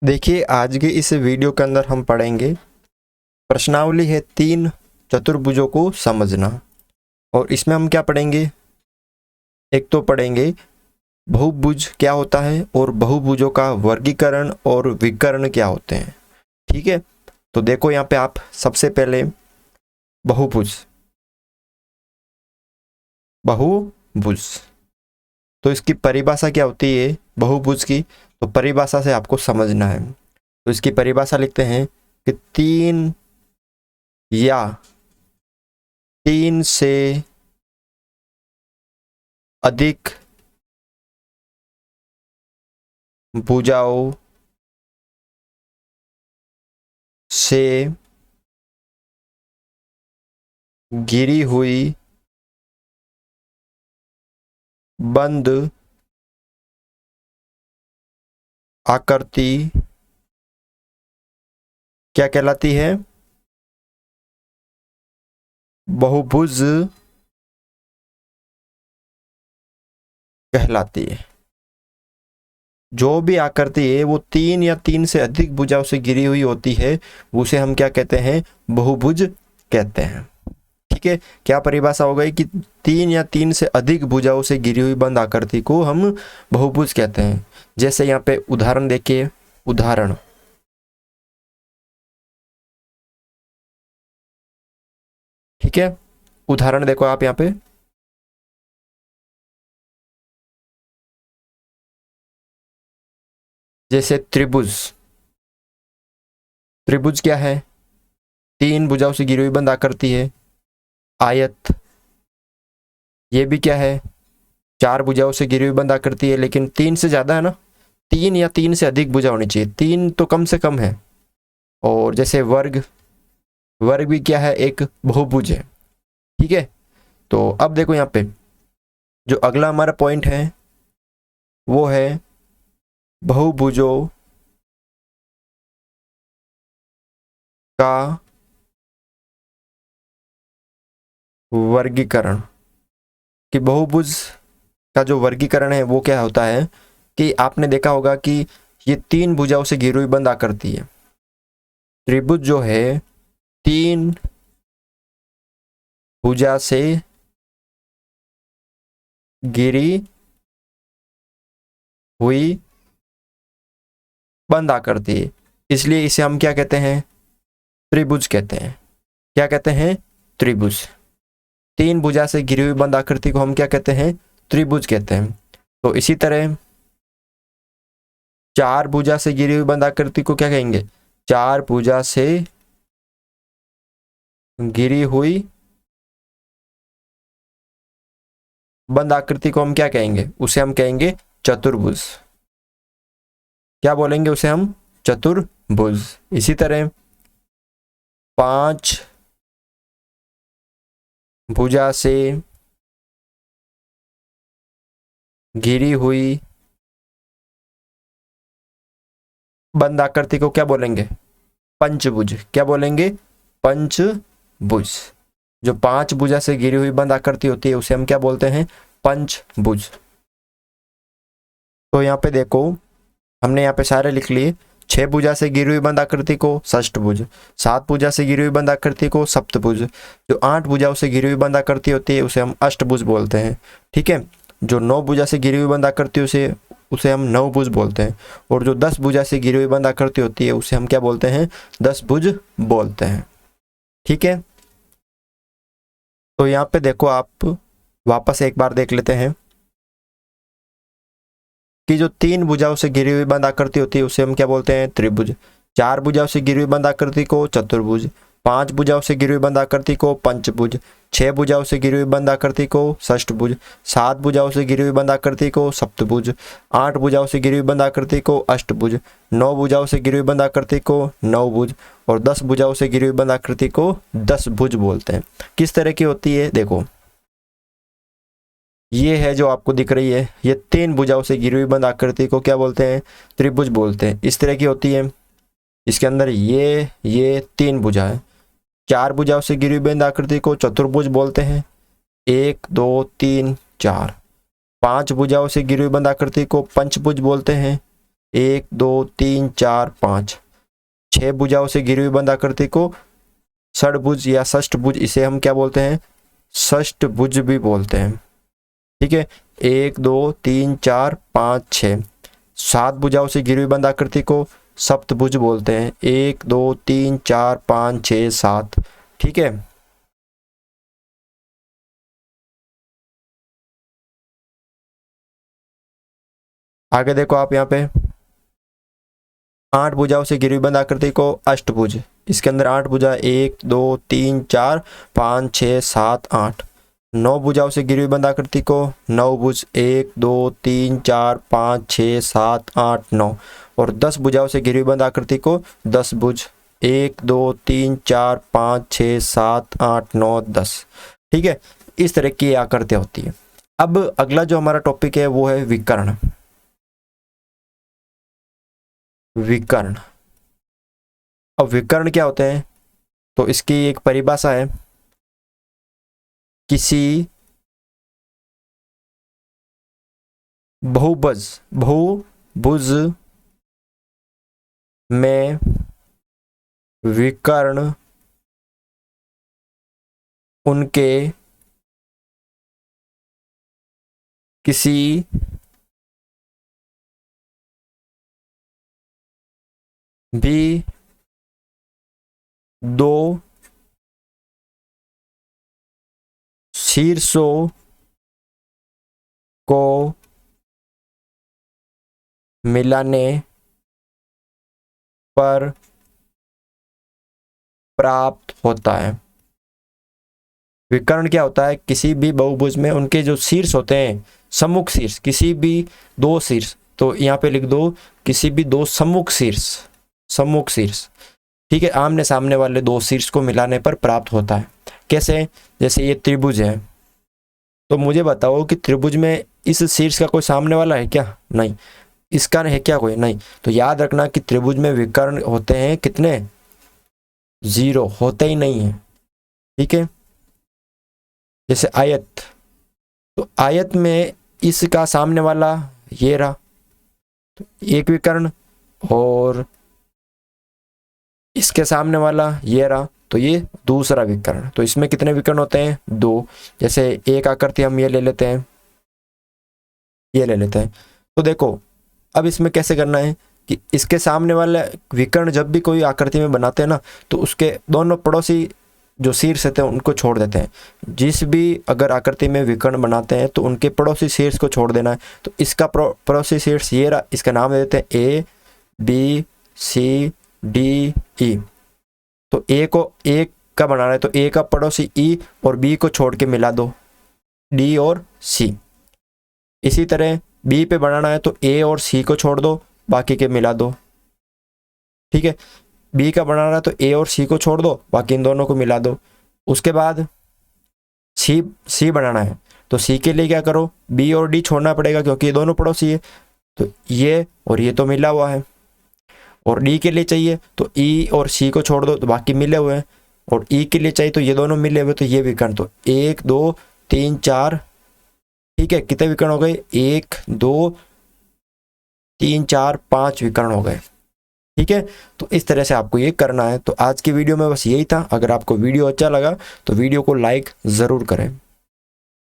देखिए, आज के इस वीडियो के अंदर हम पढ़ेंगे प्रश्नावली है 3 चतुर्भुजों को समझना। और इसमें हम क्या पढ़ेंगे, एक तो पढ़ेंगे बहुभुज क्या होता है और बहुभुजों का वर्गीकरण और विकर्ण क्या होते हैं। ठीक है, तो देखो यहाँ पे आप सबसे पहले बहुभुज बहुभुज तो इसकी परिभाषा क्या होती है बहुभुज की, तो परिभाषा से आपको समझना है। तो इसकी परिभाषा लिखते हैं कि 3 या 3 से अधिक भुजाओं से घिरी हुई बंद आकृति क्या कहलाती है, बहुभुज कहलाती है। जो भी आकृति है वो 3 या 3 से अधिक भुजाओं से घिरी हुई होती है, उसे हम क्या कहते हैं, बहुभुज कहते हैं। ठीक है, क्या परिभाषा हो गई कि 3 या 3 से अधिक भुजाओं से घिरी हुई बंद आकृति को हम बहुभुज कहते हैं। जैसे यहाँ पे उदाहरण देखिए, उदाहरण ठीक है, उदाहरण देखो आप यहाँ पे, जैसे त्रिभुज। त्रिभुज क्या है, 3 भुजाओं से घिरी हुई बंद आकृति है। आयत, ये भी क्या है, 4 भुजाओं से घिरी हुई बंद आकृति है, लेकिन 3 से ज्यादा है ना, 3 या 3 से अधिक भुजा होनी चाहिए, 3 तो कम से कम है। और जैसे वर्ग, वर्ग भी क्या है, एक बहुभुज है। ठीक है, तो अब देखो यहाँ पे जो अगला हमारा पॉइंट है वो है बहुभुजों का वर्गीकरण। कि बहुभुज का जो वर्गीकरण है वो क्या होता है कि आपने देखा होगा कि ये 3 भुजाओं से घिरी हुई बंद आकृति है। त्रिभुज जो है 3 भुजा से घिरी हुई बंद आकृति है, इसलिए इसे हम क्या कहते हैं, त्रिभुज कहते हैं। क्या कहते हैं, त्रिभुज। 3 भुजा से घिरी हुई बंद आकृति को हम क्या कहते हैं, त्रिभुज कहते हैं। तो इसी तरह 4 भुजा से घिरी हुई बंद आकृति को क्या कहेंगे, 4 भुजा से घिरी हुई बंद आकृति को हम क्या कहेंगे, उसे हम कहेंगे चतुर्भुज। क्या बोलेंगे उसे हम, चतुर्भुज। इसी तरह 5 भुजा से घिरी हुई बंद आकृति को क्या बोलेंगे, पंचभुज। क्या बोलेंगे, पंचभुज। जो 5 भुजा से घिरी हुई बंद आकृति होती है उसे हम क्या बोलते हैं, पंचभुज। तो यहाँ पे देखो हमने यहाँ पे सारे लिख लिए। 6 भुजा से घिरी हुई बंद आकृति को षष्ठभुज, 7 भुजा से घिरी हुई बंद आकृति को सप्तभुज, जो 8 भुजाओं से घिरी हुई बंद आकृति होती है उसे हम अष्टभुज बोलते हैं। ठीक है, जो 9 भुजा से घिरी हुई बंद आकृति उसे हम नवभुज बोलते हैं। और जो 10 भुजा से घिरी हुई बंद आकृति होती है उसे हम क्या बोलते हैं, 10 भुज बोलते हैं। ठीक है, तो यहाँ पे देखो आप वापस एक बार देख लेते हैं कि जो 3 भुजाओं से घिरी हुई बंद आकृति होती है उसे हम क्या बोलते हैं, त्रिभुज। 4 भुजाओं से घिरी हुई बंद आकृति को चतुर्भुज, 5 भुजाओं से घिरी हुई बंद आकृति को पंचभुज, 6 भुजाओं से घिरी हुई बंद आकृति को षष्ठभुज, 7 भुजाओं से घिरी हुई बंद आकृति को सप्तभुज, 8 भुजाओं से घिरी हुई बंद आकृति को अष्टभुज, 9 भुजाओं से घिरी हुई बंद आकृति को नवभुज, और 10 भुजाओं से घिरी हुई बंद आकृति को 10 भुज बोलते हैं। किस तरह की होती है, देखो ये है जो आपको दिख रही है, ये 3 भुजाओं से घिरी हुई बंद आकृति को क्या बोलते हैं, त्रिभुज बोलते हैं। इस तरह की होती है, इसके अंदर ये 3 भुजा है। 4 भुजाओं से घिरी हुई बंद आकृति को चतुर्भुज बोलते हैं, 1 2 3 4। 5 भुजाओं से घिरी हुई बंद आकृति को पंचभुज बोलते हैं, 1 2 3 4 5। 6 भुजाओं से घिरी हुई बंद आकृति को षडभुज या षष्ठभुज, इसे हम क्या बोलते हैं, षष्ठभुज भी बोलते हैं। ठीक है, 1 2 3 4 5 6। 7 भुजाओं से घिरी हुई बंद आकृति को सप्तभुज बोलते हैं। 1 2 3 4 5 6 7। ठीक है, आगे देखो आप यहाँ पे 8 भुजाओं से घिरी हुई बंद आकृति को अष्टभुज, इसके अंदर 8 भुजा 1 2 3 4 5 6 7 8। 9 भुजाओं से घिरी हुई बंद आकृति को नवभुज, 1 2 3 4 5 6 7 8 9। और 10 भुजाओं से घिरी हुई बंद आकृति को 10 भुज, 1 2 3 4 5 6 7 8 9 10। ठीक है, इस तरह की आकृतियां होती है। अब अगला जो हमारा टॉपिक है वो है विकर्ण। विकर्ण, अब विकर्ण क्या होते हैं, तो इसकी एक परिभाषा है, किसी बहुभुज में विकर्ण उनके किसी भी दो शीर्षों को मिलाने पर प्राप्त होता है। विकर्ण क्या होता है, किसी भी बहुभुज में उनके जो शीर्ष होते हैं, सम्मुख शीर्ष, किसी भी दो शीर्ष, तो यहाँ पे लिख दो किसी भी दो सम्मुख शीर्ष, सम्मुख शीर्ष। ठीक है, आमने सामने वाले दो शीर्ष को मिलाने पर प्राप्त होता है। कैसे, जैसे ये त्रिभुज है, तो मुझे बताओ कि त्रिभुज में इस शीर्ष का कोई सामने वाला है क्या, नहीं। इसका है क्या कोई, नहीं। तो याद रखना कि त्रिभुज में विकर्ण होते हैं कितने, 0, होते ही नहीं है। ठीक है, जैसे आयत, तो आयत में इसका सामने वाला ये रहा, तो एक विकर्ण, और इसके सामने वाला ये रहा, तो ये दूसरा विकर्ण। तो इसमें कितने विकर्ण होते हैं, 2। जैसे एक आकृति हम ये ले लेते हैं, ये ले लेते हैं। तो देखो अब इसमें कैसे करना है कि इसके सामने वाला विकर्ण जब भी कोई आकृति में बनाते हैं ना, तो उसके दोनों पड़ोसी जो शीर्ष होते हैं उनको छोड़ देते हैं। जिस भी अगर आकृति में विकर्ण बनाते हैं तो उनके पड़ोसी शीर्ष को छोड़ देना है। तो इसका पड़ोसी शीर्ष ये रहा, इसका नाम दे देते हैं A B C D E. तो ए को एक का बनाना है, तो ए का पड़ोसी ई और बी को छोड़ के मिला दो, डी और सी। इसी तरह बी पे बनाना है, तो ए और सी को छोड़ दो, बाकी के मिला दो। ठीक है, बी का बनाना है तो ए और सी को छोड़ दो, बाकी इन दोनों को मिला दो। उसके बाद सी बनाना है, तो सी के लिए क्या करो, बी और डी छोड़ना पड़ेगा क्योंकि ये दोनों पड़ोसी है, तो ये और ये तो मिला हुआ है। और डी के लिए चाहिए तो ई और सी को छोड़ दो, तो बाकी मिले हुए हैं। और ई के लिए चाहिए तो ये दोनों मिले हुए, तो ये विकर्ण, तो 1 2 3 4। ठीक है, कितने विकर्ण हो गए, 1 2 3 4 5 विकर्ण हो गए। ठीक है, तो इस तरह से आपको ये करना है। तो आज की वीडियो में बस यही था। अगर आपको वीडियो अच्छा लगा तो वीडियो को लाइक ज़रूर करें।